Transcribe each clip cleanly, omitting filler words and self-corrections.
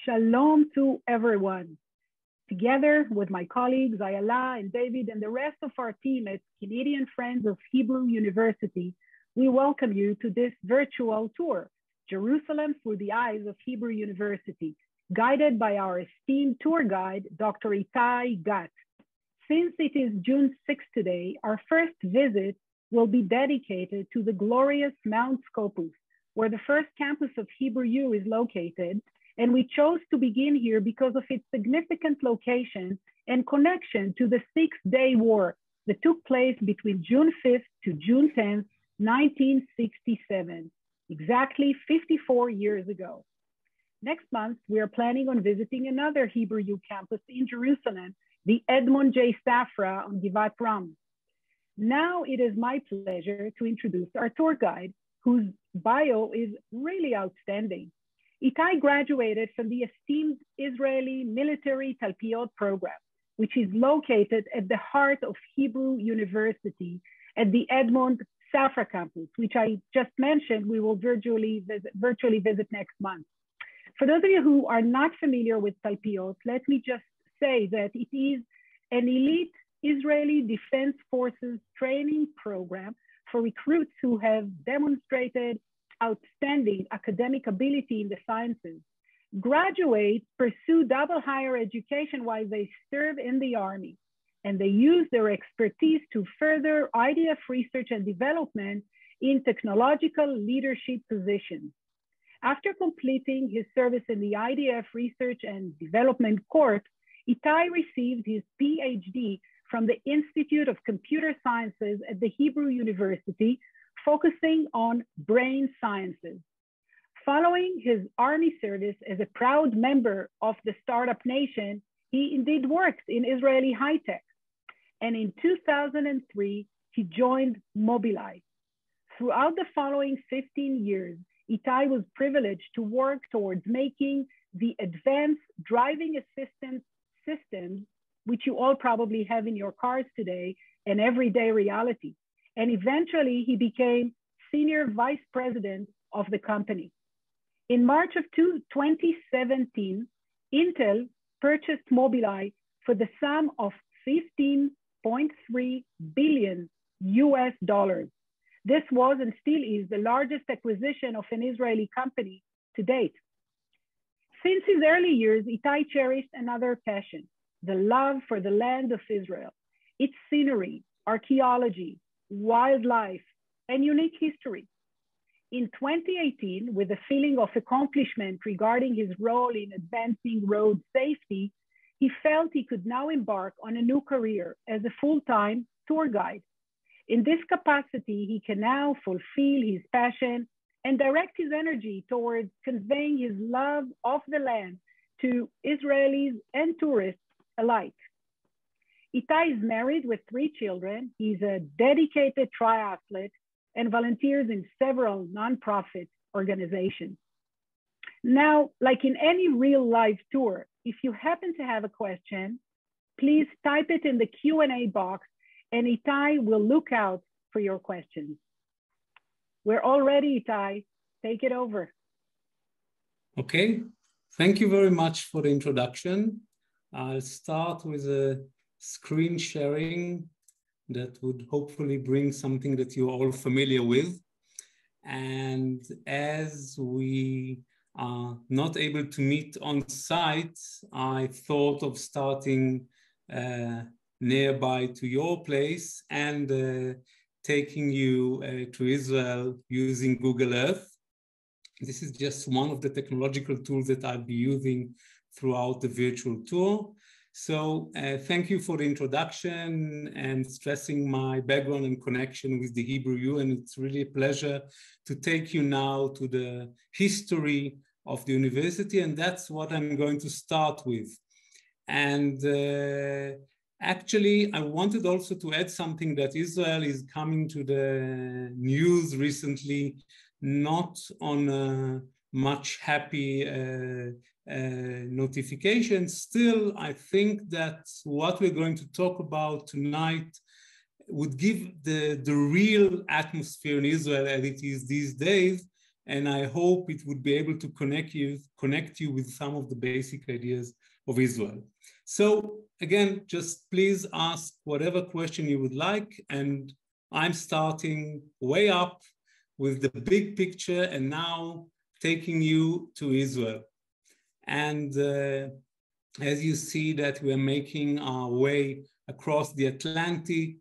Shalom to everyone. Together with my colleagues, Ayala and David, and the rest of our team at Canadian Friends of Hebrew University, we welcome you to this virtual tour, Jerusalem Through the Eyes of Hebrew University, guided by our esteemed tour guide, Dr. Itay Gat. Since it is June 6th today, our first visit will be dedicated to the glorious Mount Scopus, where the first campus of Hebrew U is located, and we chose to begin here because of its significant location and connection to the Six-Day War that took place between June 5th to June 10th, 1967, exactly 54 years ago. Next month, we are planning on visiting another Hebrew U campus in Jerusalem, the Edmond J. Safra on Givat Ram. Now it is my pleasure to introduce our tour guide, whose bio is really outstanding. Itay graduated from the esteemed Israeli military Talpiyot program, which is located at the heart of Hebrew University at the Edmond Safra campus, which I just mentioned we will virtually visit next month. For those of you who are not familiar with Talpiyot, let me just say that it is an elite Israeli Defense Forces training program for recruits who have demonstrated outstanding academic ability in the sciences. Graduates pursue double higher education while they serve in the Army, and they use their expertise to further IDF research and development in technological leadership positions. After completing his service in the IDF Research and Development Court, Itay received his Ph.D. from the Institute of Computer Sciences at the Hebrew University, focusing on brain sciences. Following his Army service as a proud member of the Startup Nation, he indeed worked in Israeli high tech. And in 2003, he joined MobilEye. Throughout the following 15 years, Itay was privileged to work towards making the advanced driving assistance systems, which you all probably have in your cars today, an everyday reality. And eventually he became senior vice president of the company. In March of 2017, Intel purchased MobilEye for the sum of $15.3 billion US. This was and still is the largest acquisition of an Israeli company to date. Since his early years, Itay cherished another passion, the love for the land of Israel, its scenery, archeology, wildlife, and unique history. In 2018, with a feeling of accomplishment regarding his role in advancing road safety, he felt he could now embark on a new career as a full-time tour guide. In this capacity, he can now fulfill his passion and direct his energy towards conveying his love of the land to Israelis and tourists alike. Itay is married with 3 children. He's a dedicated triathlete and volunteers in several nonprofit organizations. Now, like in any real life tour, if you happen to have a question, please type it in the Q&A box and Itay will look out for your questions. We're all ready, Itay. Take it over. Okay, thank you very much for the introduction. I'll start with a screen sharing that would hopefully bring something that you're all familiar with. And as we are not able to meet on site, I thought of starting nearby to your place and taking you to Israel using Google Earth. This is just one of the technological tools that I'll be using throughout the virtual tour. So thank you for the introduction and stressing my background and connection with the Hebrew U. And it's really a pleasure to take you now to the history of the university. And that's what I'm going to start with. And actually, I wanted also to add something that Israel is coming to the news recently, not on a much happy notification. Still, I think that what we're going to talk about tonight would give the real atmosphere in Israel as it is these days, and I hope it would be able to connect you with some of the basic ideas of Israel. So again, just please ask whatever question you would like, and I'm starting way up with the big picture and now taking you to Israel. And as you see that we're making our way across the Atlantic,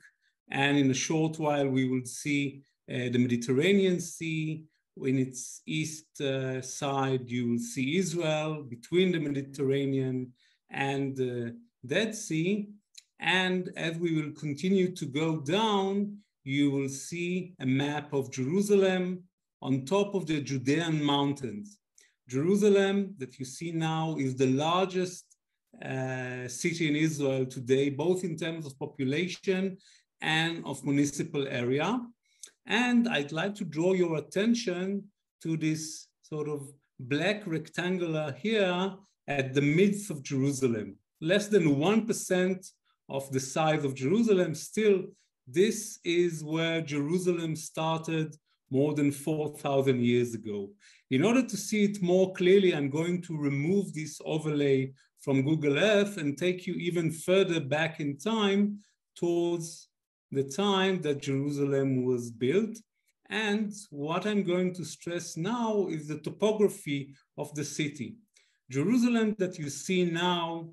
and in a short while we will see the Mediterranean Sea. In its east side, you will see Israel between the Mediterranean and the Dead Sea. And as we will continue to go down, you will see a map of Jerusalem on top of the Judean mountains. Jerusalem that you see now is the largest city in Israel today, both in terms of population and of municipal area. And I'd like to draw your attention to this sort of black rectangular here at the midst of Jerusalem. Less than 1% of the size of Jerusalem. Still, this is where Jerusalem started more than 4,000 years ago. In order to see it more clearly, I'm going to remove this overlay from Google Earth and take you even further back in time towards the time that Jerusalem was built. And what I'm going to stress now is the topography of the city. Jerusalem that you see now,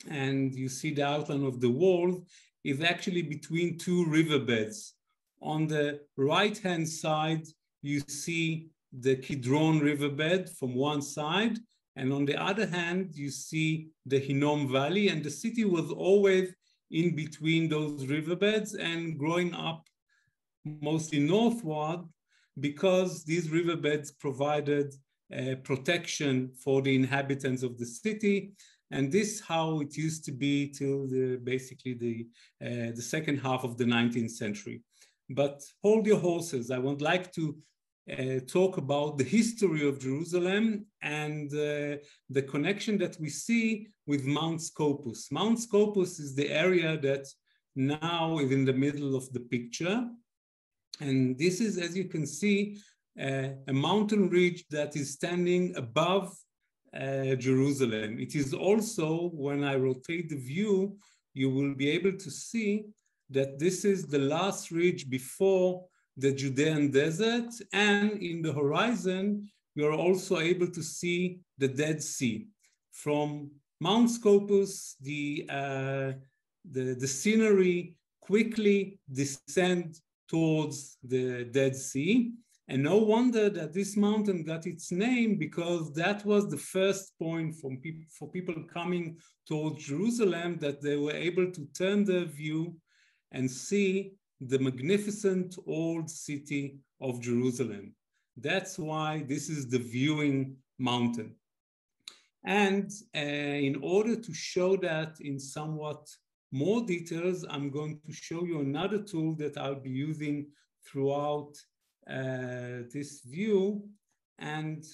and you see the outline of the wall, is actually between two riverbeds. On the right-hand side, you see the Kidron riverbed from one side, and on the other hand, you see the Hinnom Valley, and the city was always in between those riverbeds and growing up mostly northward because these riverbeds provided protection for the inhabitants of the city. And this is how it used to be till basically the second half of the 19th century. But hold your horses. I would like to talk about the history of Jerusalem and the connection that we see with Mount Scopus. Mount Scopus is the area that now is in the middle of the picture. And this is, as you can see, a mountain ridge that is standing above Jerusalem. It is also, when I rotate the view, you will be able to see that this is the last ridge before the Judean desert, and in the horizon, you're also able to see the Dead Sea. From Mount Scopus, the scenery quickly descends towards the Dead Sea. And no wonder that this mountain got its name, because that was the first point for people coming towards Jerusalem, that they were able to turn their view and see the magnificent old city of Jerusalem. That's why this is the viewing mountain. And in order to show that in somewhat more details, I'm going to show you another tool that I'll be using throughout this view. And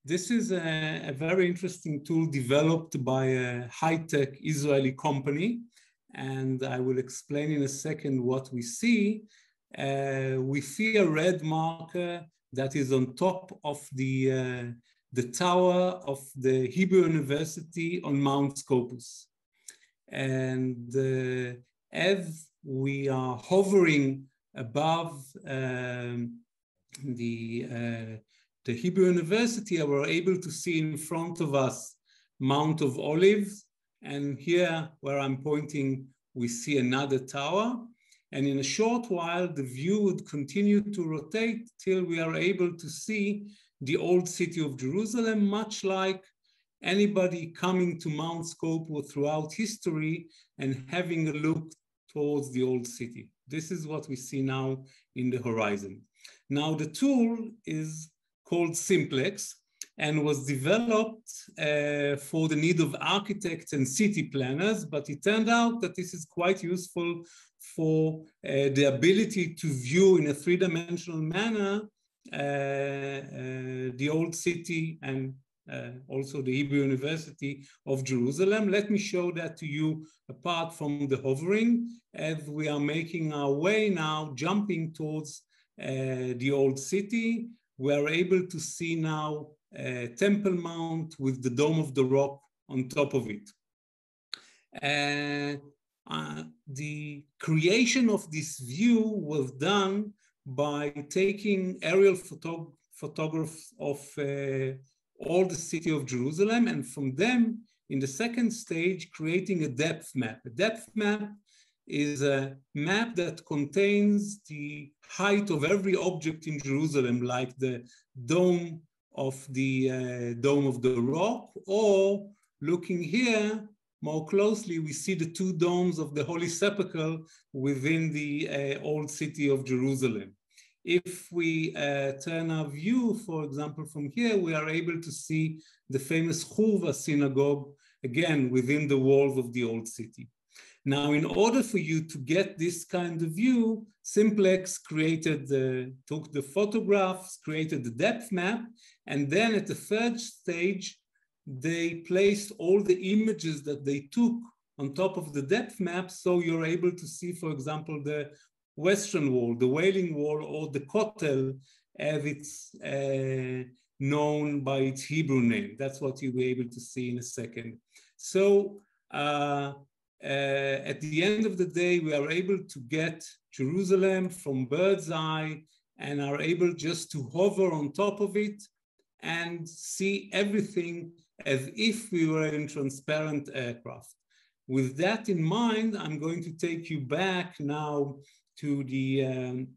this is a very interesting tool developed by a high-tech Israeli company. And I will explain in a second what we see. We see a red marker that is on top of the tower of the Hebrew University on Mount Scopus. And as we are hovering above the Hebrew University, we're able to see in front of us Mount of Olives. And here, where I'm pointing, we see another tower. And in a short while, the view would continue to rotate till we are able to see the old city of Jerusalem, much like anybody coming to Mount Scopus throughout history and having a look towards the old city. This is what we see now in the horizon. Now, the tool is called Simplex, and was developed for the need of architects and city planners, but it turned out that this is quite useful for the ability to view in a three-dimensional manner the old city and also the Hebrew University of Jerusalem. Let me show that to you apart from the hovering, as we are making our way now, jumping towards the old city. We are able to see now Temple Mount with the Dome of the Rock on top of it. The creation of this view was done by taking aerial photographs of all the city of Jerusalem, and from them, in the second stage, creating a depth map. A depth map is a map that contains the height of every object in Jerusalem, like the dome of the Rock, or looking here more closely, we see the two domes of the Holy Sepulchre within the old city of Jerusalem. If we turn our view, for example, from here, we are able to see the famous Churva synagogue, again, within the walls of the old city. Now, in order for you to get this kind of view, Simplex took the photographs, created the depth map, and then at the third stage, they placed all the images that they took on top of the depth map, so you're able to see, for example, the Western Wall, the Wailing Wall, or the Kotel, as it's known by its Hebrew name. That's what you'll be able to see in a second. So at the end of the day, we are able to get Jerusalem from bird's eye and are able just to hover on top of it and see everything as if we were in transparent aircraft. With that in mind, I'm going to take you back now to the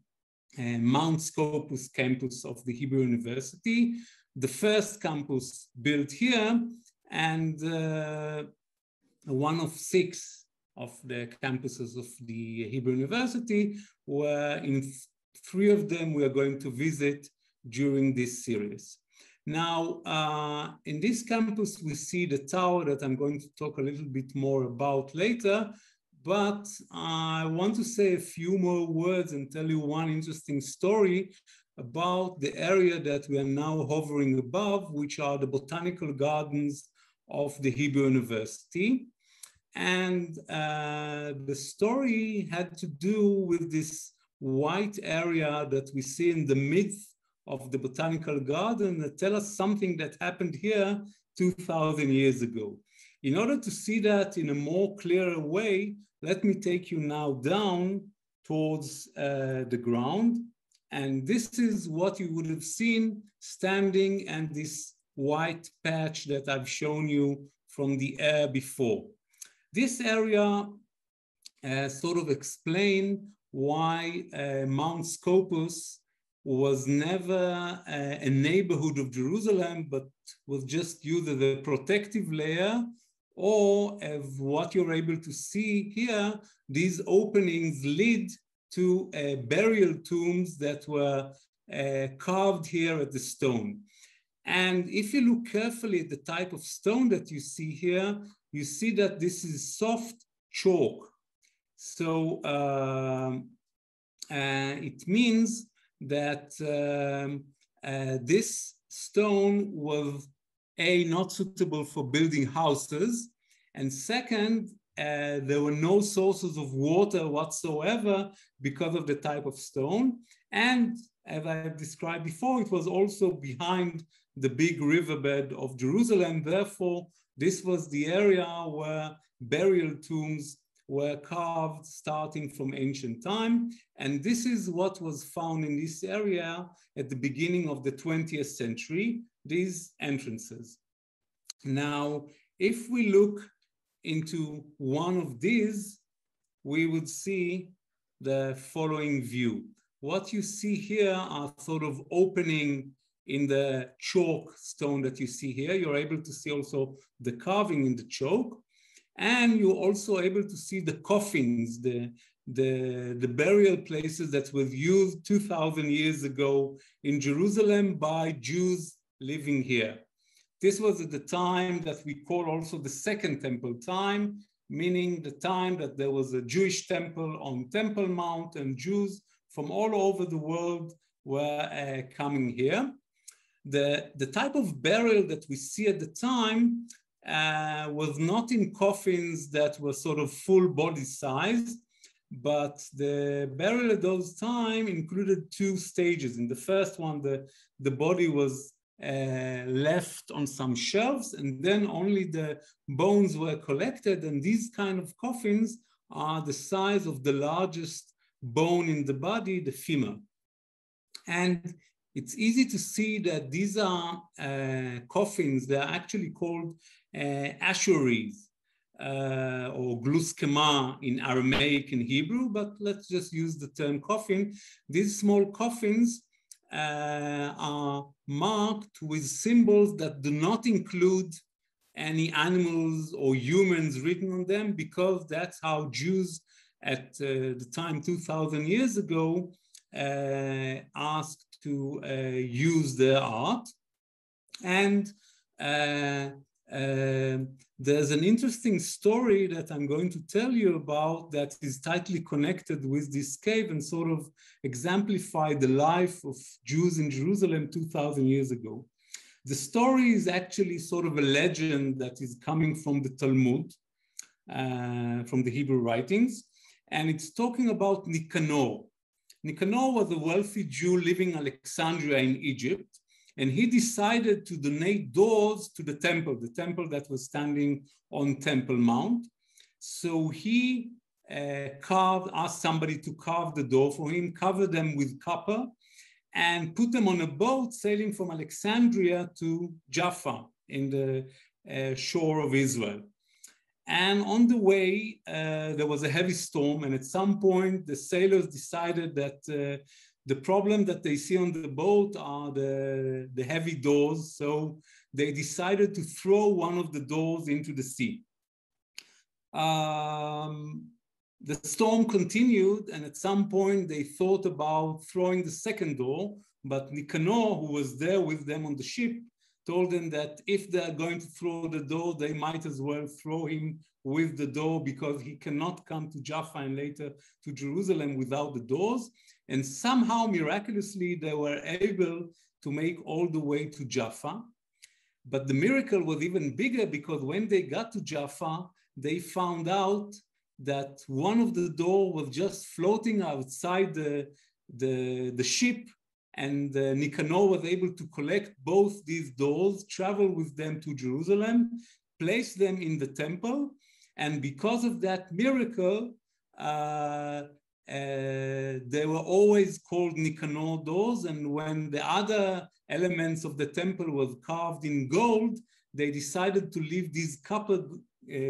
Mount Scopus campus of the Hebrew University, the first campus built here, and one of 6 of the campuses of the Hebrew University, where in 3 of them we are going to visit during this series. Now, in this campus, we see the tower that I'm going to talk a little bit more about later, but I want to say a few more words and tell you one interesting story about the area that we are now hovering above, which are the botanical gardens of the Hebrew University. And the story had to do with this white area that we see in the midst of the botanical garden that tell us something that happened here 2,000 years ago. In order to see that in a more clearer way, let me take you now down towards the ground. And this is what you would have seen standing and this white patch that I've shown you from the air before. This area sort of explains why Mount Scopus was never a neighborhood of Jerusalem, but was just used as a protective layer, or as what you're able to see here, these openings lead to burial tombs that were carved here at the stone. And if you look carefully at the type of stone that you see here, you see that this is soft chalk. So it means that this stone was not suitable for building houses, and second, there were no sources of water whatsoever because of the type of stone. And as I have described before, it was also behind the big riverbed of Jerusalem. Therefore, this was the area where burial tombs were carved starting from ancient time. And this is what was found in this area at the beginning of the 20th century, these entrances. Now, if we look into one of these, we would see the following view. What you see here are sort of opening in the chalk stone that you see here. You're able to see also the carving in the chalk. And you're also able to see the coffins, the burial places that was used 2,000 years ago in Jerusalem by Jews living here. This was at the time that we call also the Second Temple time, meaning the time that there was a Jewish temple on Temple Mount, and Jews from all over the world were coming here. The type of burial that we see at the time was not in coffins that were sort of full body size, but the burial at those time included two stages. In the first one, the body was left on some shelves, and then only the bones were collected, and these kind of coffins are the size of the largest bone in the body, the femur. And it's easy to see that these are coffins. They're actually called asheries or gluskema in Aramaic and Hebrew, but let's just use the term coffin. These small coffins are marked with symbols that do not include any animals or humans written on them, because that's how Jews at the time 2,000 years ago asked to use their art. And there's an interesting story that I'm going to tell you about that is tightly connected with this cave and sort of exemplify the life of Jews in Jerusalem 2,000 years ago. The story is actually sort of a legend that is coming from the Talmud, from the Hebrew writings, and it's talking about Nicanor. Nicanor was a wealthy Jew living in Alexandria in Egypt, and he decided to donate doors to the temple that was standing on Temple Mount. So he asked somebody to carve the door for him, cover them with copper, and put them on a boat sailing from Alexandria to Jaffa in the shore of Israel. And on the way, there was a heavy storm, and at some point, the sailors decided that the problem that they see on the boat are the heavy doors, so they decided to throw one of the doors into the sea. The storm continued, and at some point, they thought about throwing the second door, but Nicanor, who was there with them on the ship, told them that if they are going to throw the door, they might as well throw him with the door, because he cannot come to Jaffa and later to Jerusalem without the doors. And somehow, miraculously, they were able to make all the way to Jaffa. But the miracle was even bigger, because when they got to Jaffa, they found out that one of the doors was just floating outside the ship, and Nicanor was able to collect both these doors, travel with them to Jerusalem, place them in the temple, and because of that miracle, they were always called Nicanor doors, and when the other elements of the temple was carved in gold, they decided to leave these copper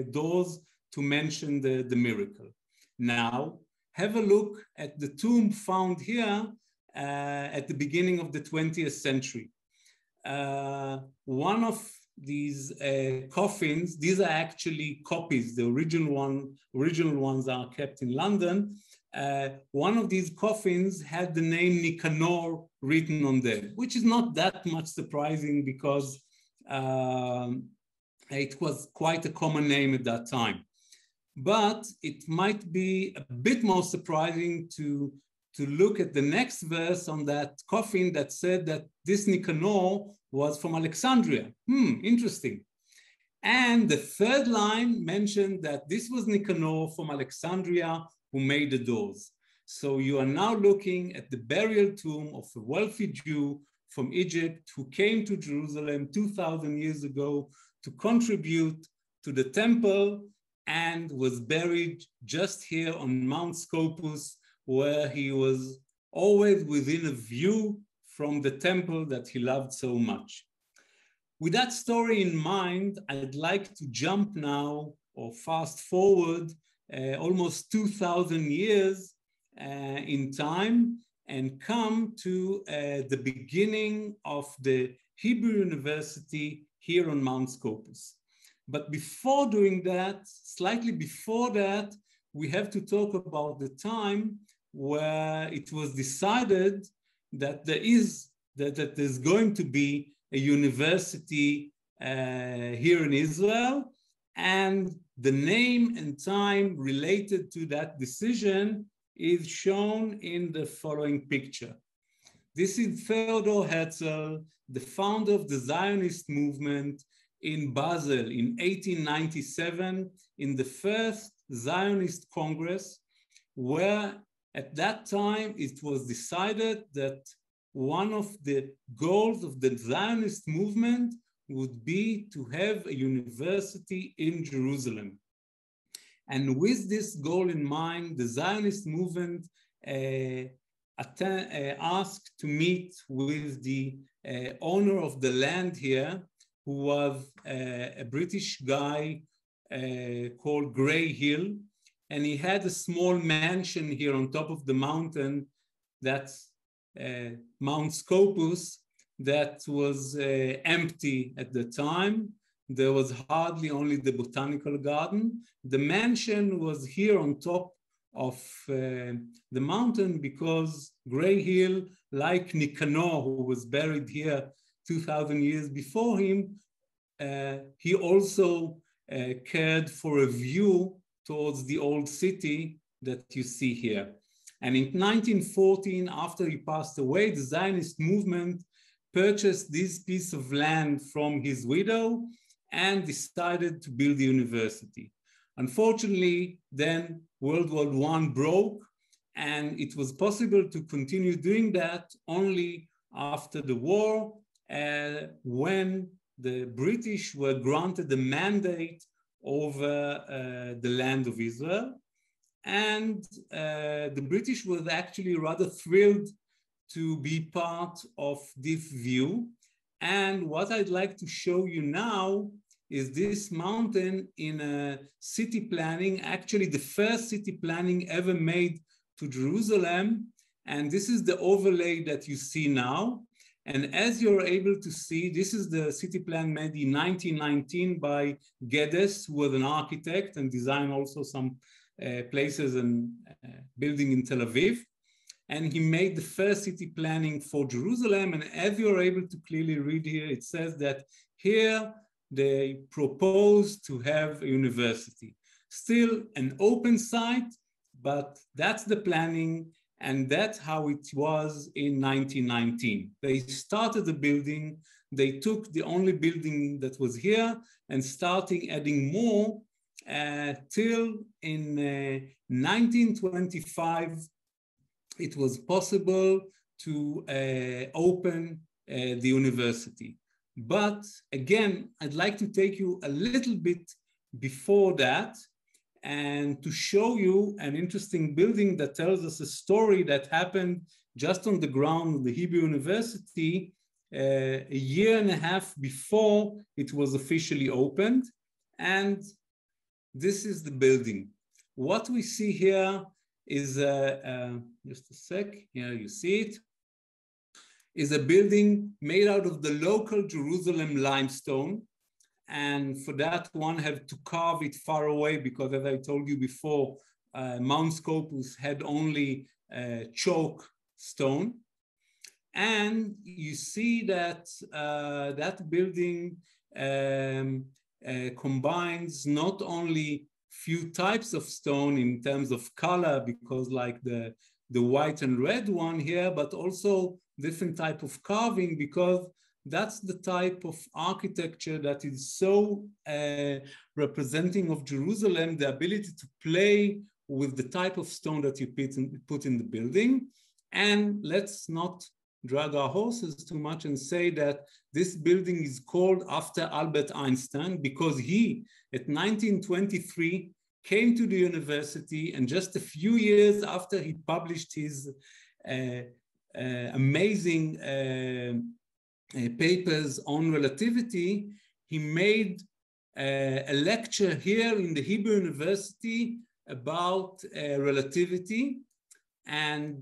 doors to mention the miracle. Now, have a look at the tomb found here at the beginning of the 20th century. One of these coffins, these are actually copies. The original ones are kept in London. One of these coffins had the name Nicanor written on them, which is not that much surprising, because it was quite a common name at that time. But it might be a bit more surprising to look at the next verse on that coffin that said that this Nicanor was from Alexandria. Interesting. And the third line mentioned that this was Nicanor from Alexandria who made the doors. So you are now looking at the burial tomb of a wealthy Jew from Egypt who came to Jerusalem 2,000 years ago to contribute to the temple, and was buried just here on Mount Scopus, where he was always within a view from the temple that he loved so much. With that story in mind, I'd like to jump now, or fast forward, almost 2,000 years in time, and come to the beginning of the Hebrew University here on Mount Scopus. But before doing that, slightly before that, we have to talk about the time where it was decided that there's going to be a university here in Israel, and the name and time related to that decision is shown in the following picture. This is Theodor Herzl, the founder of the Zionist movement in Basel in 1897, in the first Zionist Congress, where at that time it was decided that one of the goals of the Zionist movement would be to have a university in Jerusalem. And with this goal in mind, the Zionist movement asked to meet with the owner of the land here, who was a British guy called Gray Hill. And he had a small mansion here on top of the mountain, that's Mount Scopus, that was empty at the time. There was hardly only the botanical garden. The mansion was here on top of the mountain because Gray Hill, like Nicanor, who was buried here 2,000 years before him, he also cared for a view towards the old city that you see here. And in 1914, after he passed away, the Zionist movement purchased this piece of land from his widow and decided to build the university. Unfortunately, then World War I broke, and it was possible to continue doing that only after the war, when the British were granted the mandate over the land of Israel. And the British were actually rather thrilled to be part of this view. And what I'd like to show you now is this mountain in a city planning, actually the first city planning ever made to Jerusalem. And this is the overlay that you see now. And as you're able to see, this is the city plan made in 1919 by Geddes, who was an architect and designed also some places and building in Tel Aviv. And he made the first city planning for Jerusalem. And as you're able to clearly read here, it says that here they proposed to have a university. Still an open site, but that's the planning, and that's how it was in 1919. They started the building, they took the only building that was here and starting adding more till in 1925, it was possible to open the university. But again, I'd like to take you a little bit before that and to show you an interesting building that tells us a story that happened just on the ground of the Hebrew University a year and a half before it was officially opened. And this is the building. What we see here is, just a sec, here you see it, is a building made out of the local Jerusalem limestone. And for that, one have to carve it far away because, as I told you before, Mount Scopus had only chalk stone. And you see that that building combines not only few types of stone in terms of color, because like the white and red one here, but also different type of carving, because that's the type of architecture that is so representing of Jerusalem, the ability to play with the type of stone that you put in the building. And let's not drag our horses too much and say that this building is called after Albert Einstein because he, at 1923, came to the university, and just a few years after he published his amazing papers on relativity, he made a lecture here in the Hebrew University about relativity. And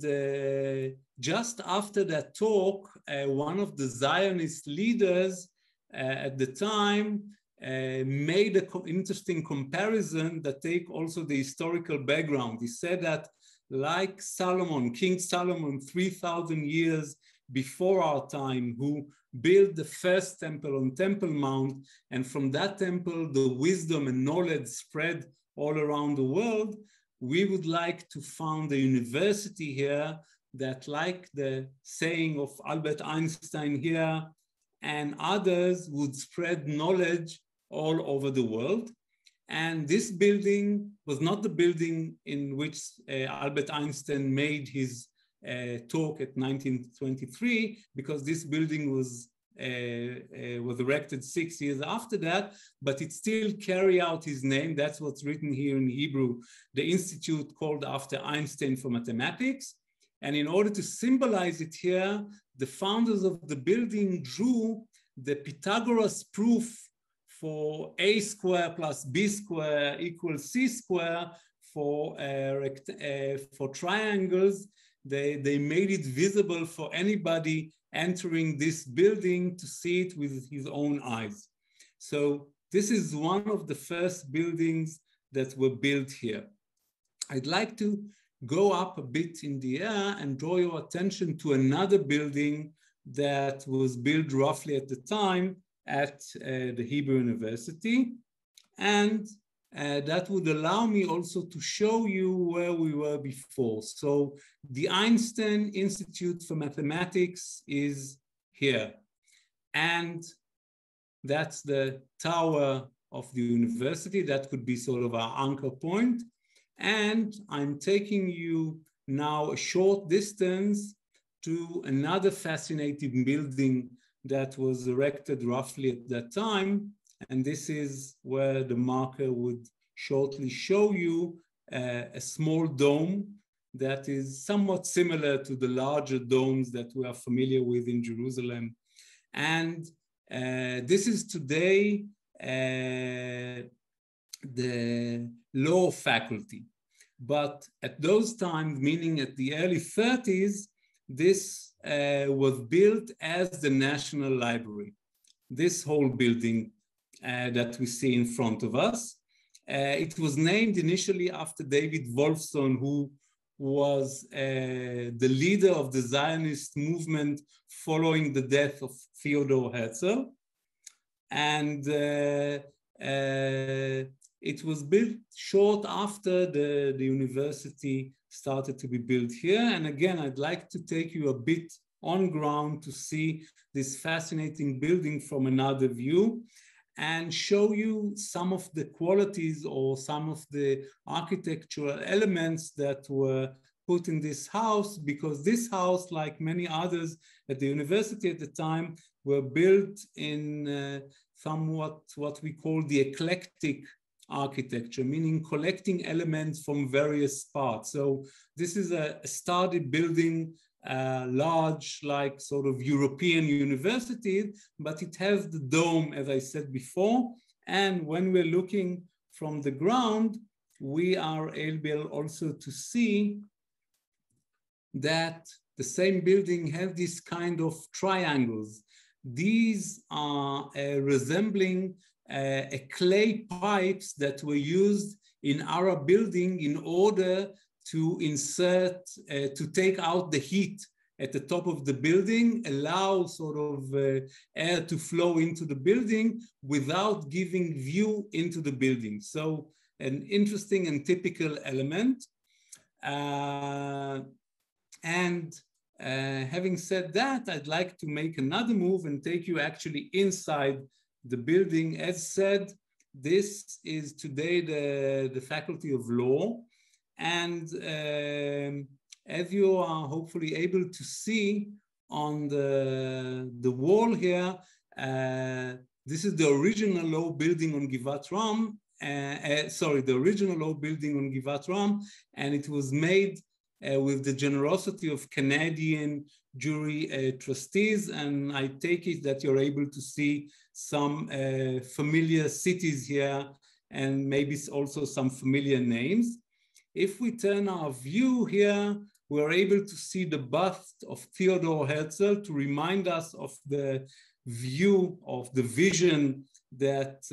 just after that talk, one of the Zionist leaders at the time made an interesting comparison that take also the historical background. He said that like Solomon, King Solomon, 3,000 years before our time, who built the first temple on Temple Mount, and from that temple, the wisdom and knowledge spread all around the world, we would like to found a university here that, like the saying of Albert Einstein here and others, would spread knowledge all over the world. And this building was not the building in which Albert Einstein made his talk at 1923, because this building was erected 6 years after that, but it still carry out his name. That's what's written here in Hebrew, the institute called after Einstein for mathematics. And in order to symbolize it here, the founders of the building drew the Pythagoras proof for a square plus b square equals c square for triangles. They made it visible for anybody entering this building to see it with his own eyes. So this is one of the first buildings that were built here. I'd like to go up a bit in the air and draw your attention to another building that was built roughly at the time at the Hebrew University. And that would allow me also to show you where we were before. So the Einstein Institute for Mathematics is here. And that's the tower of the university. That could be sort of our anchor point. And I'm taking you now a short distance to another fascinating building that was erected roughly at that time. And this is where the marker would shortly show you a small dome that is somewhat similar to the larger domes that we are familiar with in Jerusalem. And this is today the law faculty. But at those times, meaning at the early 30s, this was built as the National Library. This whole building that we see in front of us. It was named initially after David Wolfson, who was the leader of the Zionist movement following the death of Theodor Herzl. And it was built short after the university started to be built here. And again, I'd like to take you a bit on ground to see this fascinating building from another view and show you some of the qualities or some of the architectural elements that were put in this house, because this house, like many others at the university at the time, were built in somewhat what we call the eclectic architecture, meaning collecting elements from various parts. So this is a sturdy building, large, like sort of European university, but it has the dome, as I said before. And when we're looking from the ground, we are able also to see that the same building has this kind of triangles. These are resembling clay pipes that were used in our building in order to insert, to take out the heat at the top of the building, allow sort of air to flow into the building without giving view into the building. So an interesting and typical element. Having said that, I'd like to make another move and take you actually inside the building. As said, this is today the Faculty of Law. And as you are hopefully able to see on the wall here, this is the original law building on Givat Ram. The original law building on Givat Ram, and it was made with the generosity of Canadian jury trustees. And I take it that you're able to see some familiar cities here and maybe also some familiar names. If we turn our view here, we're able to see the bust of Theodor Herzl to remind us of the view of the vision that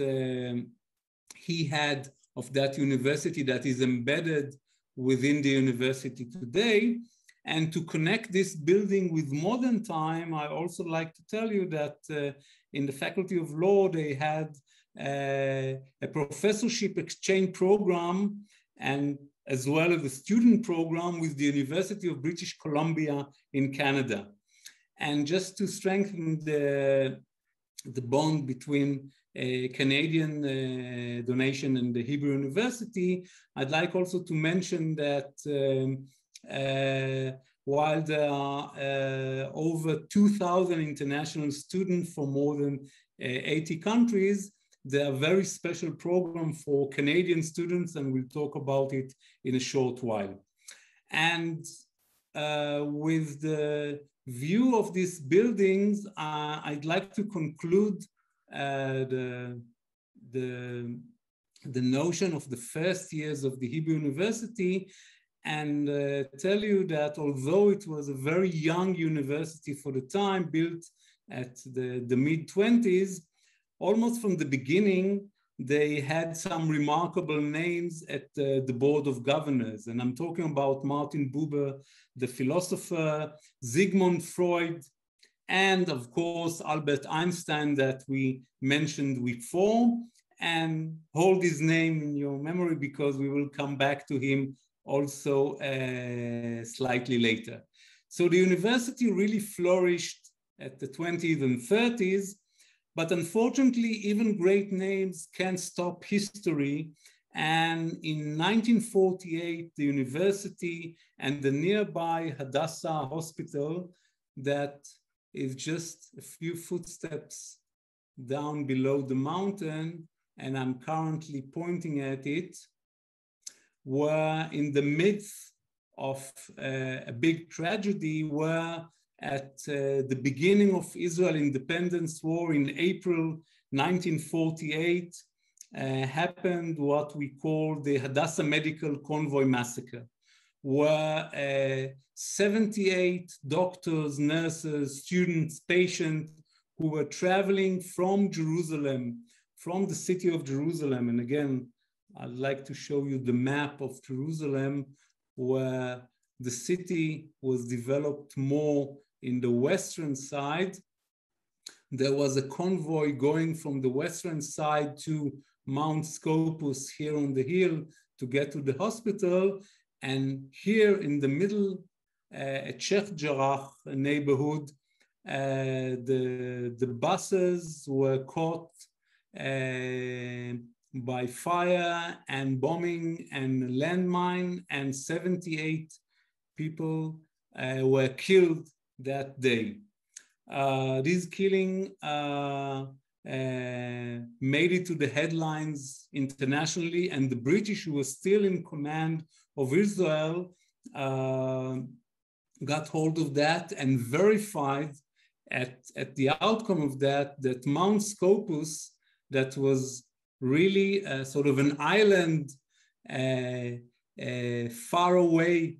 he had of that university that is embedded within the university today. And to connect this building with modern time, I also like to tell you that in the Faculty of Law, they had a professorship exchange program, and as well as a student program with the University of British Columbia in Canada. And just to strengthen the bond between a Canadian donation and the Hebrew University, I'd like also to mention that while there are over 2,000 international students from more than 80 countries, there are very special programs for Canadian students, and we'll talk about it in a short while. And with the view of these buildings, I'd like to conclude the notion of the first years of the Hebrew University and tell you that although it was a very young university for the time, built at the mid-20s, almost from the beginning, they had some remarkable names at the board of governors. And I'm talking about Martin Buber, the philosopher, Sigmund Freud, and of course, Albert Einstein that we mentioned before. And hold his name in your memory because we will come back to him also slightly later. So the university really flourished at the 20s and 30s, but unfortunately, even great names can't stop history. And in 1948, the university and the nearby Hadassah Hospital, that is just a few footsteps down below the mountain, and I'm currently pointing at it, were in the midst of a big tragedy, where at the beginning of Israel Independence War in April 1948, happened what we call the Hadassah Medical Convoy Massacre, where 78 doctors, nurses, students, patients who were traveling from Jerusalem, from the city of Jerusalem. And again, I'd like to show you the map of Jerusalem, where the city was developed more in the western side. There was a convoy going from the western side to Mount Scopus here on the hill to get to the hospital. And here in the middle, at Sheikh Jarrah neighborhood, the buses were caught by fire and bombing and landmine, and 78 people were killed that day. This killing made it to the headlines internationally, and the British, who were still in command of Israel, got hold of that and verified at the outcome of that Mount Scopus, that was really sort of an island far away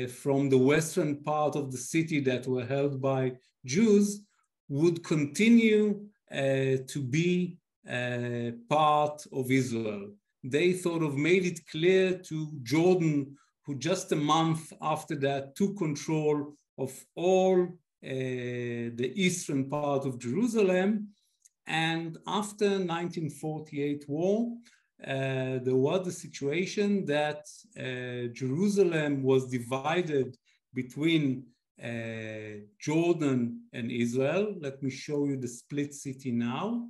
from the western part of the city that were held by Jews, would continue to be part of Israel. They sort of made it clear to Jordan, who just a month after that took control of all the eastern part of Jerusalem. And after 1948 war, there was the situation that Jerusalem was divided between Jordan and Israel. Let me show you the split city now.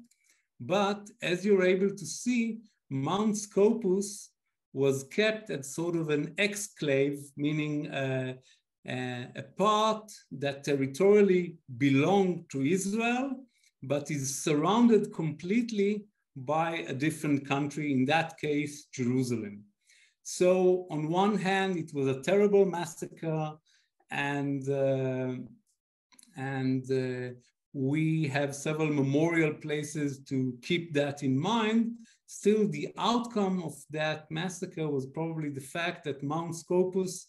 But as you're able to see, Mount Scopus was kept as sort of an exclave, meaning a part that territorially belonged to Israel, but is surrounded completely by a different country, in that case, Jerusalem. So on one hand, it was a terrible massacre, and we have several memorial places to keep that in mind. Still, the outcome of that massacre was probably the fact that Mount Scopus,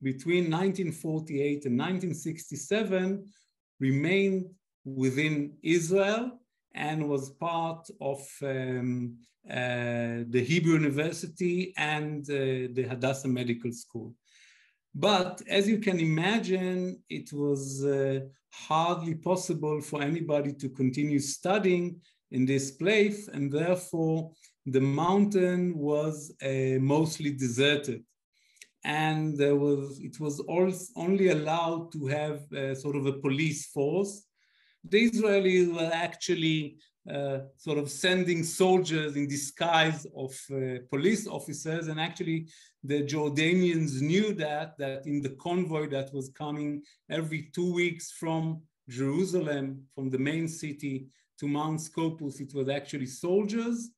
between 1948 and 1967, remained within Israel and was part of the Hebrew University and the Hadassah Medical School. But as you can imagine, it was hardly possible for anybody to continue studying in this place, and therefore the mountain was mostly deserted. And it was only allowed to have sort of a police force. the Israelis were actually sort of sending soldiers in disguise of police officers, and actually the Jordanians knew that in the convoy that was coming every 2 weeks from Jerusalem, from the main city to Mount Scopus, it was actually soldiers,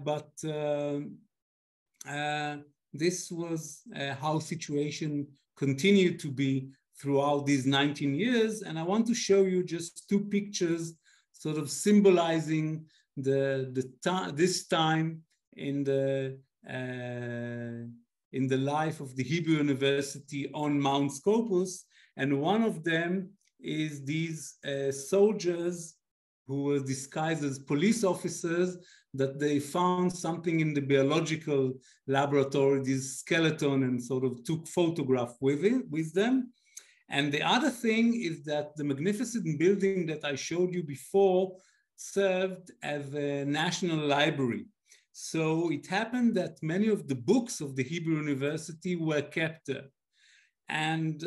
but this was how situation continued to be throughout these 19 years. And I want to show you just 2 pictures sort of symbolizing this time in the life of the Hebrew University on Mount Scopus. And one of them is these soldiers who were disguised as police officers, that they found something in the biological laboratory, this skeleton, and sort of took photograph with them. And the other thing is that the magnificent building that I showed you before served as a national library. So it happened that many of the books of the Hebrew University were kept there. And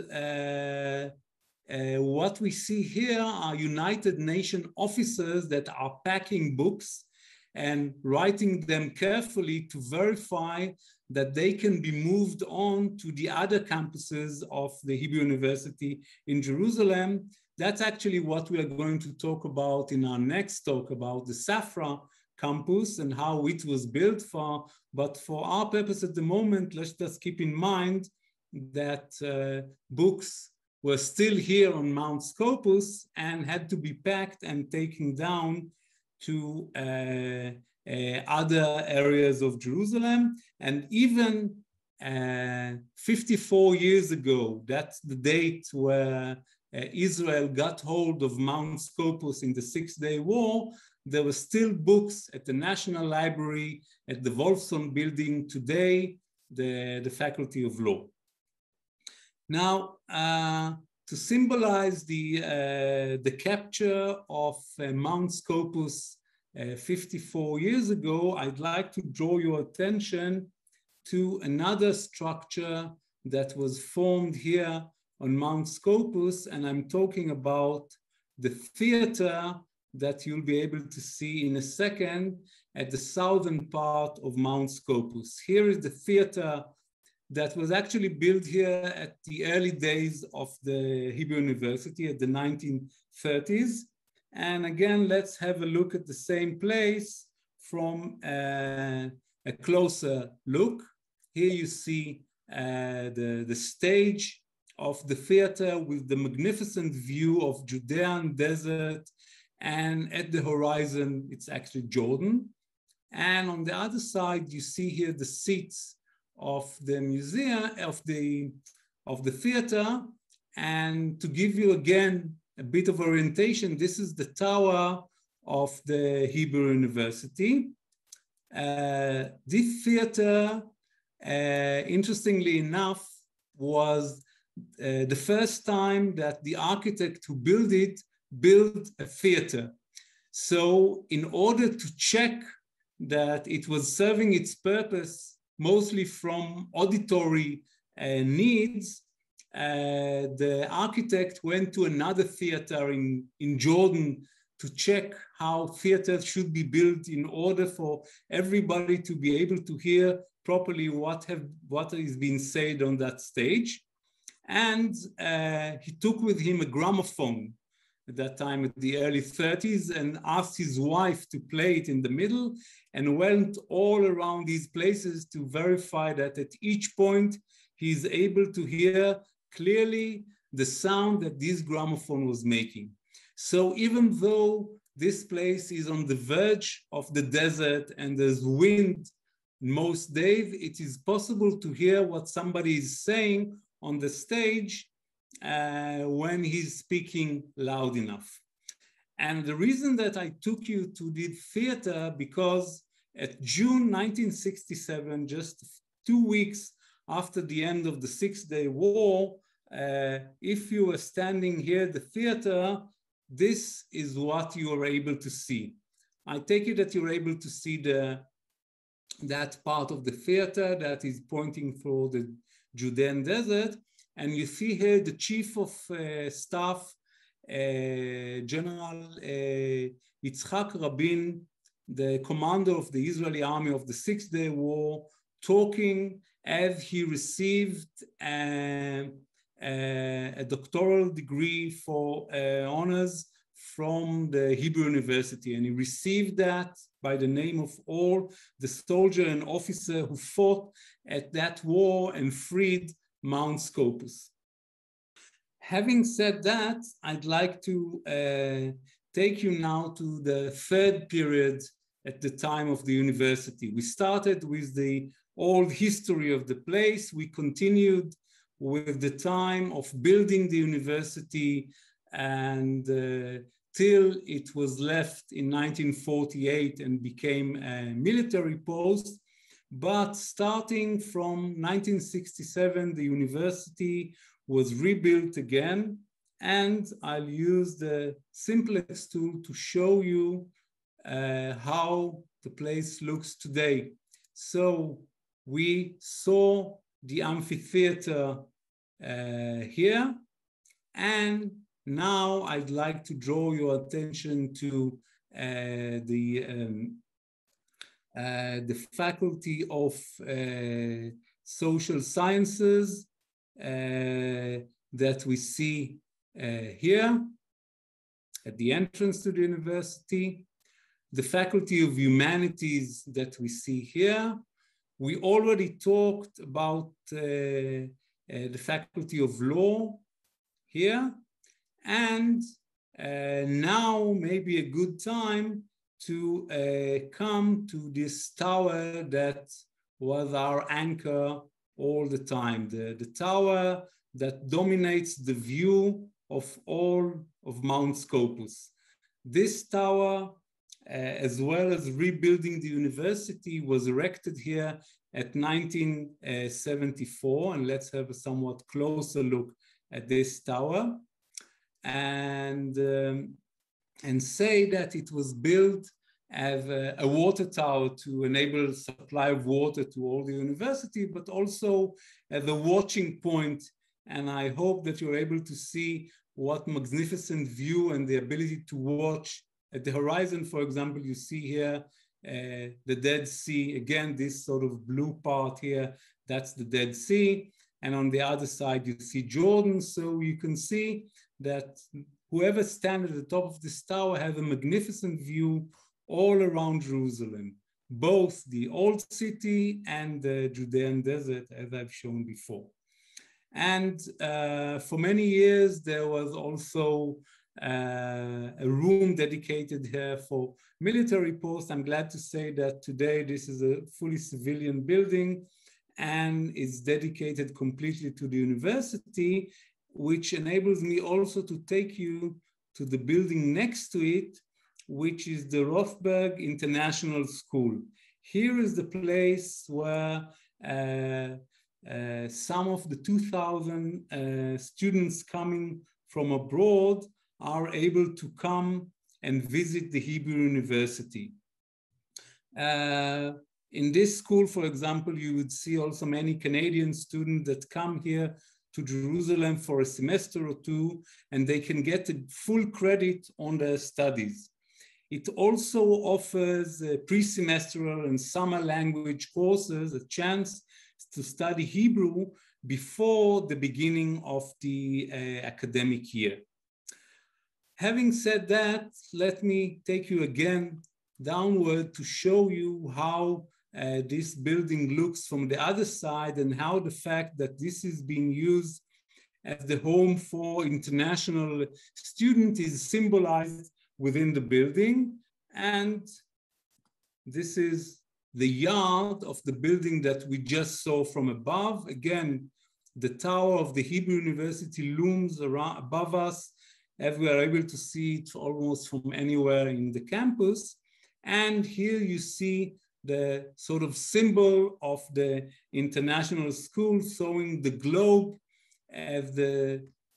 what we see here are United Nations officers that are packing books and writing them carefully to verify that they can be moved on to the other campuses of the Hebrew University in Jerusalem. That's actually what we are going to talk about in our next talk about the Safra campus and how it was built for. But for our purpose at the moment, let's just keep in mind that books were still here on Mount Scopus and had to be packed and taken down to other areas of Jerusalem. And even 54 years ago, that's the date where Israel got hold of Mount Scopus in the Six-Day War, there were still books at the National Library, at the Wolfson building today, the Faculty of Law. Now, to symbolize the capture of Mount Scopus 54 years ago, I'd like to draw your attention to another structure that was formed here on Mount Scopus, and I'm talking about the theater that you'll be able to see in a second at the southern part of Mount Scopus. Here is the theater that was actually built here at the early days of the Hebrew University at the 1930s. And again, let's have a look at the same place from a closer look. Here you see the stage of the theater with the magnificent view of Judean desert, and at the horizon, it's actually Jordan. And on the other side, you see here the seats of the museum, of the theater. And to give you again a bit of orientation, this is the tower of the Hebrew University. This theater, interestingly enough, was the first time that the architect who built it built a theater. So in order to check that it was serving its purpose mostly from auditory needs, the architect went to another theater in Jordan to check how theaters should be built in order for everybody to be able to hear properly what is being said on that stage. And he took with him a gramophone at that time, at the early 30s, and asked his wife to play it in the middle, and went all around these places to verify that at each point he's able to hear clearly the sound that this gramophone was making. So even though this place is on the verge of the desert and there's wind most days, it is possible to hear what somebody is saying on the stage when he's speaking loud enough. And the reason that I took you to the theater, because at June 1967, just 2 weeks after the end of the Six-Day War, if you were standing here at the theater, this is what you are able to see. I take it that you're able to see that part of the theater that is pointing for the Judean desert. And you see here the chief of staff General Yitzhak Rabin, the commander of the Israeli army of the Six-Day War, talking as he received a doctoral degree for honors from the Hebrew University, and he received that by the name of all the soldier and officer who fought at that war and freed Mount Scopus. Having said that, I'd like to take you now to the third period at the time of the university. We started with the old history of the place. We continued with the time of building the university, and till it was left in 1948 and became a military post. But starting from 1967, the university was rebuilt again, and I'll use the Simplex tool to show you how the place looks today. So we saw the amphitheater here, and now I'd like to draw your attention to the Faculty of Social Sciences that we see here at the entrance to the university, the Faculty of Humanities that we see here. We already talked about the Faculty of Law here, and now may be a good time to come to this tower that was our anchor all the time, the tower that dominates the view of all of Mount Scopus. This tower, as well as rebuilding the university, was erected here at 1974, and let's have a somewhat closer look at this tower, and say that it was built as a water tower to enable supply of water to all the university, but also as a watching point. And I hope that you're able to see what magnificent view and the ability to watch at the horizon. For example, you see here the Dead Sea. Again, this sort of blue part here, that's the Dead Sea. And on the other side, you see Jordan. So you can see that whoever stands at the top of this tower has a magnificent view all around Jerusalem, both the old city and the Judean desert, as I've shown before. And for many years, there was also a room dedicated here for military posts. I'm glad to say that today this is a fully civilian building and is dedicated completely to the university, which enables me also to take you to the building next to it, which is the Rothberg International School. Here is the place where some of the 2,000 students coming from abroad are able to come and visit the Hebrew University. In this school, for example, you would see also many Canadian students that come here to Jerusalem for a semester or two, and they can get a full credit on their studies. It also offers pre-semestral and summer language courses, a chance to study Hebrew before the beginning of the academic year. Having said that, let me take you again downward to show you how this building looks from the other side, and how the fact that this is being used as the home for international students is symbolized within the building. And this is the yard of the building that we just saw from above. Again, the tower of the Hebrew University looms around above us, as we are able to see it almost from anywhere in the campus. And here you see the sort of symbol of the international school, showing the globe as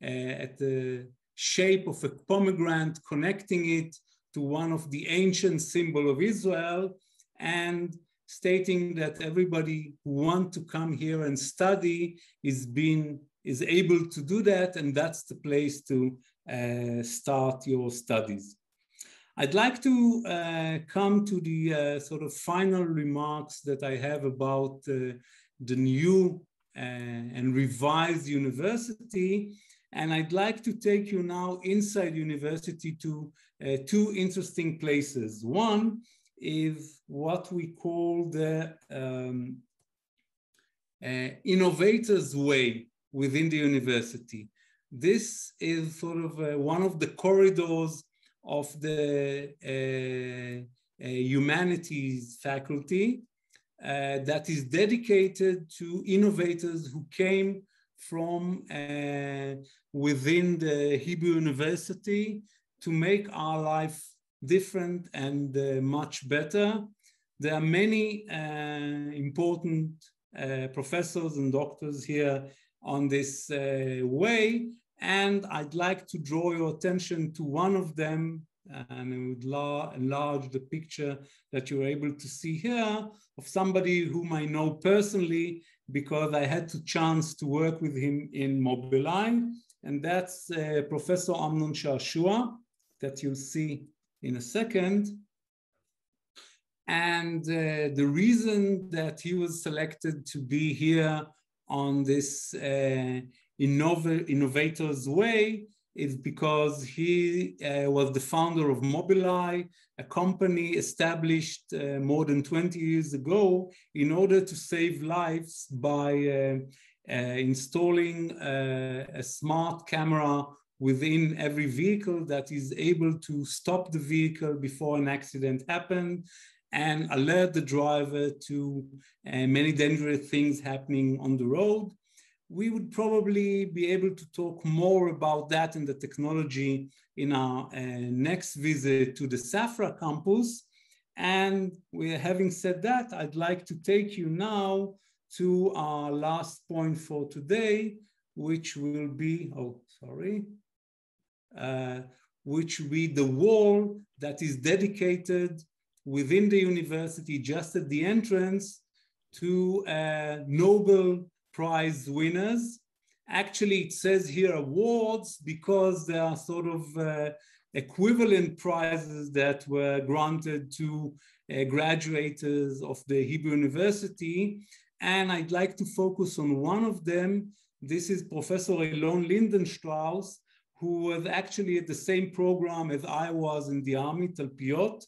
at the shape of a pomegranate, connecting it to one of the ancient symbols of Israel, and stating that everybody who wants to come here and study is able to do that, and that's the place to start your studies. I'd like to come to the sort of final remarks that I have about the new and revised university. And I'd like to take you now inside university to two interesting places. One is what we call the Innovators Way within the university. This is sort of one of the corridors of the humanities faculty that is dedicated to innovators who came from within the Hebrew University to make our life different and much better. There are many important professors and doctors here on this way, and I'd like to draw your attention to one of them, and I would enlarge the picture that you're able to see here of somebody whom I know personally because I had the chance to work with him in MobilEye, and that's Professor Amnon Shashua that you'll see in a second. And the reason that he was selected to be here on this Innovators Way is because he was the founder of MobilEye, a company established more than 20 years ago in order to save lives by installing a smart camera within every vehicle that is able to stop the vehicle before an accident happened and alert the driver to many dangerous things happening on the road. We would probably be able to talk more about that and the technology in our next visit to the Safra campus. And having said that, I'd like to take you now to our last point for today, which will be, which will be the wall that is dedicated within the university, just at the entrance, to Nobel Prize winners. Actually, it says here awards because they are sort of equivalent prizes that were granted to graduates of the Hebrew University. And I'd like to focus on one of them. This is Professor Elon Lindenstrauss, who was actually at the same program as I was in the army, Talpiyot,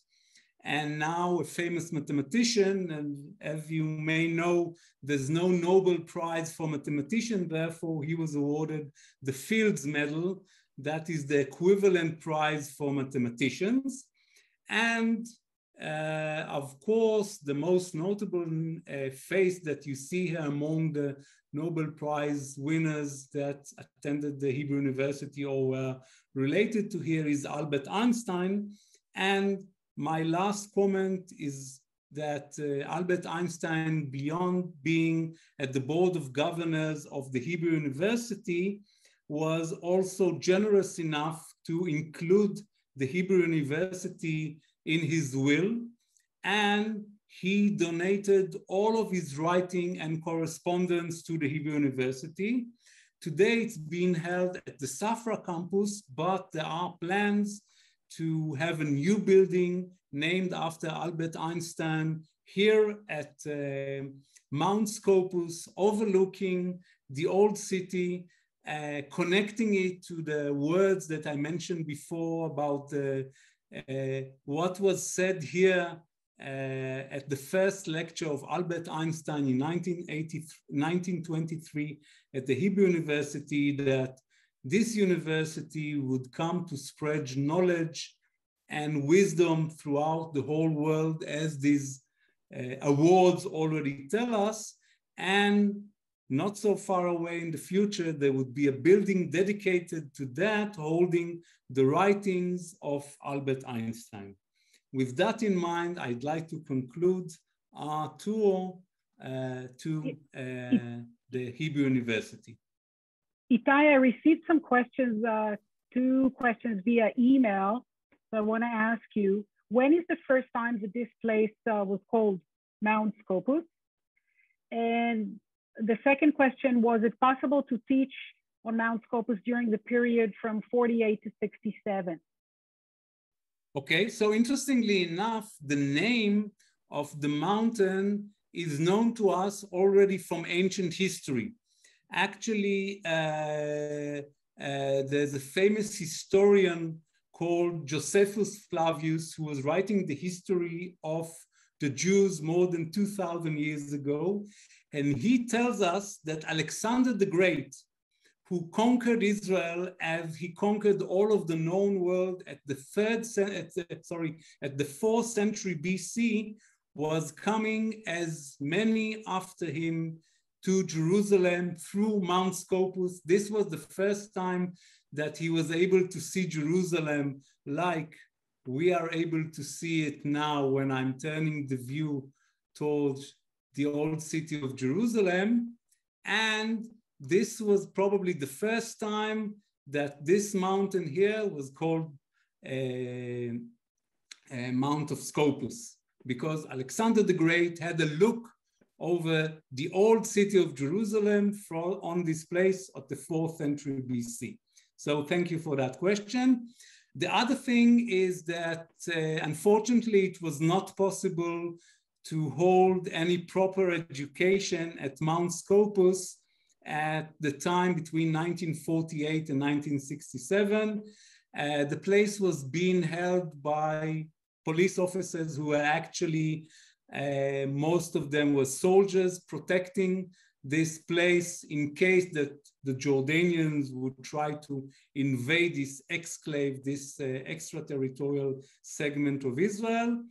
and now a famous mathematician. And as you may know, there's no Nobel Prize for mathematician, therefore he was awarded the Fields Medal, that is the equivalent prize for mathematicians. And of course, the most notable face that you see here among the Nobel Prize winners that attended the Hebrew University or were related to here is Albert Einstein. And my last comment is that Albert Einstein, beyond being at the board of governors of the Hebrew University, was also generous enough to include the Hebrew University in his will, and he donated all of his writing and correspondence to the Hebrew University. Today it's being held at the Safra campus, but there are plans to have a new building named after Albert Einstein here at Mount Scopus, overlooking the old city, connecting it to the words that I mentioned before about what was said here at the first lecture of Albert Einstein in 1923 at the Hebrew University, that this university would come to spread knowledge and wisdom throughout the whole world, as these awards already tell us. And not so far away in the future, there would be a building dedicated to that, holding the writings of Albert Einstein. With that in mind, I'd like to conclude our tour to the Hebrew University. Itay, I received some questions, 2 questions via email. So I want to ask you, when is the first time that this place was called Mount Scopus? And the second question, was it possible to teach on Mount Scopus during the period from 48 to 67. Okay, so interestingly enough, the name of the mountain is known to us already from ancient history. Actually, there's a famous historian called Josephus Flavius who was writing the history of the Jews more than 2,000 years ago. And he tells us that Alexander the Great, who conquered Israel as he conquered all of the known world at the 4th century BC, was coming as many after him to Jerusalem through Mount Scopus. This was the first time that he was able to see Jerusalem like we are able to see it now when I'm turning the view towards the old city of Jerusalem. And this was probably the first time that this mountain here was called Mount of Scopus, because Alexander the Great had a look over the old city of Jerusalem on this place at the 4th century BC. So thank you for that question. The other thing is that unfortunately it was not possible to hold any proper education at Mount Scopus at the time between 1948 and 1967. The place was being held by police officers who were actually, most of them were soldiers protecting this place in case that the Jordanians would try to invade this exclave, this extraterritorial segment of Israel.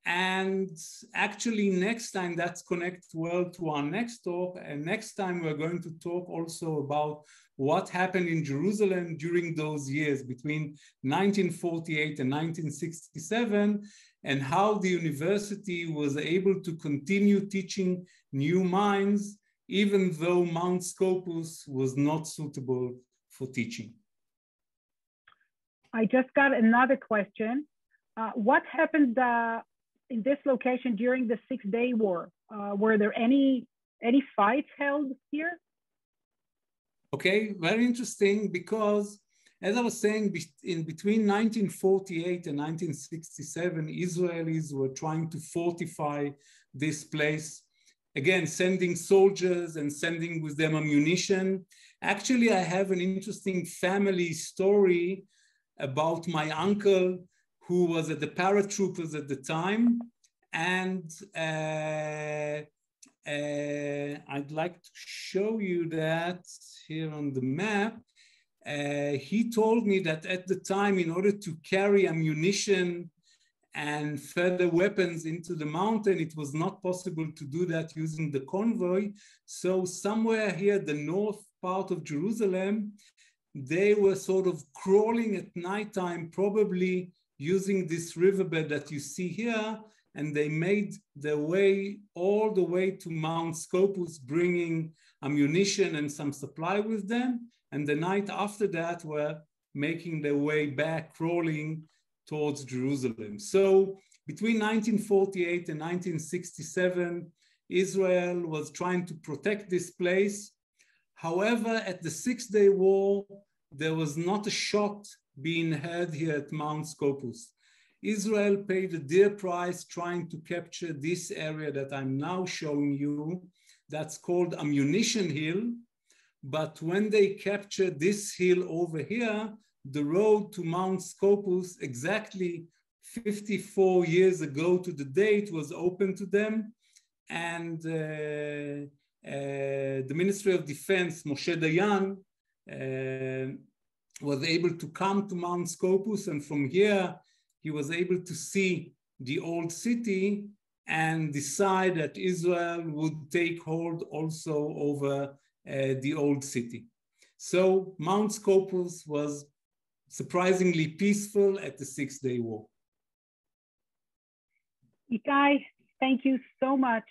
And actually next time, that's connects well to our next talk. And next time we're going to talk also about what happened in Jerusalem during those years between 1948 and 1967, and how the university was able to continue teaching new minds, even though Mount Scopus was not suitable for teaching. I just got another question. What happened in this location during the Six-Day War? Were there any fights held here? Okay, very interesting, because as I was saying, between 1948 and 1967, Israelis were trying to fortify this place. Again, sending soldiers and sending with them ammunition. Actually, I have an interesting family story about my uncle who was at the paratroopers at the time. And I'd like to show you that here on the map. He told me that at the time, in order to carry ammunition and further weapons into the mountain, it was not possible to do that using the convoy. So somewhere here, the north part of Jerusalem, they were sort of crawling at nighttime, probably using this riverbed that you see here, and they made their way all the way to Mount Scopus, bringing ammunition and some supply with them. And the night after that were making their way back, crawling towards Jerusalem. So between 1948 and 1967, Israel was trying to protect this place. However, at the Six-Day War, there was not a shot being heard here at Mount Scopus. Israel paid a dear price trying to capture this area that I'm now showing you. That's called Ammunition Hill. But when they captured this hill over here, the road to Mount Scopus, exactly 54 years ago to the date, was open to them. And the Ministry of Defense, Moshe Dayan, was able to come to Mount Scopus, and from here he was able to see the old city and decide that Israel would take hold also over the old city. So Mount Scopus was surprisingly peaceful at the Six-Day War. Itay, thank you so much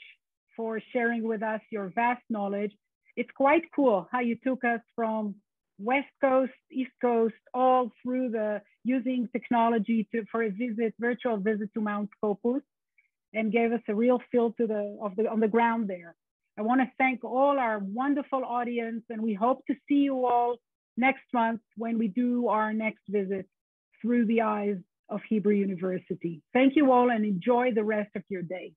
for sharing with us your vast knowledge. It's quite cool how you took us from West Coast, East Coast, all through using technology for a virtual visit to Mount Scopus, and gave us a real feel on the ground there. I want to thank all our wonderful audience, and we hope to see you all next month when we do our next visit through the eyes of Hebrew University. Thank you all and enjoy the rest of your day.